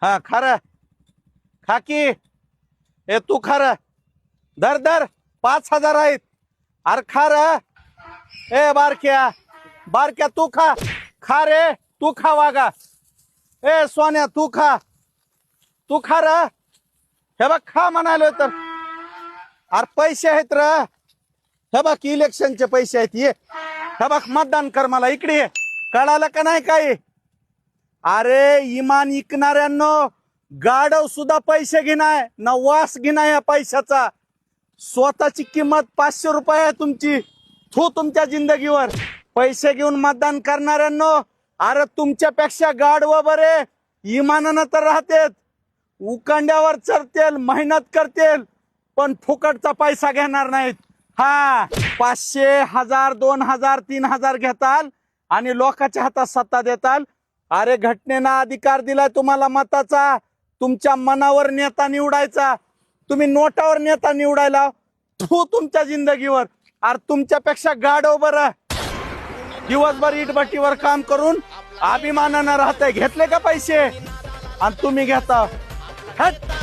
हा खर खाकी ए तू खर दर दर 5,000 आहेत अरे खर ए बारक्या बारक्या तू खा खा रे तू खा वागा ए सोन्या तू खा र हे बघ खा म्हणालो तर अरे पैसे आहेत र हे बघ इलेक्शनचे पैसे आहेत ये हे बघ मतदान कर मला इकडे ये कळालं का नाही काही अरे इमान इकणाऱ्यांनो गाडव सुद्धा पैसे घेणार ना वास घेणार या पैशाचा स्वतःची किंमत 500 रुपये आहे तुमची थू तुमच्या जिंदगीवर पैसे घेऊन मतदान करणाऱ्यांनो अरे तुमच्यापेक्षा गाडव बरे इमानानं तर राहतेत उकांड्यावर चरतेल मेहनत करतेल पण फुकटचा पैसा घेणार नाहीत हा 500 1000 2000 3000 घेताल आणि लोकांच्या हातात सत्ता देताल अरे घटनेनं अधिकार दिलाय तुम्हाला मताचा तुमच्या मनावर नेता निवडायचा तुम्ही नोटावर नेता निवडायला तू तुमच्या जिंदगीवर अरे तुमच्यापेक्षा गाडव बरं दिवसभर इटभट्टीवर काम करून अभिमानानं राहतंय घेतले का पैसे आणि तुम्ही घेता हट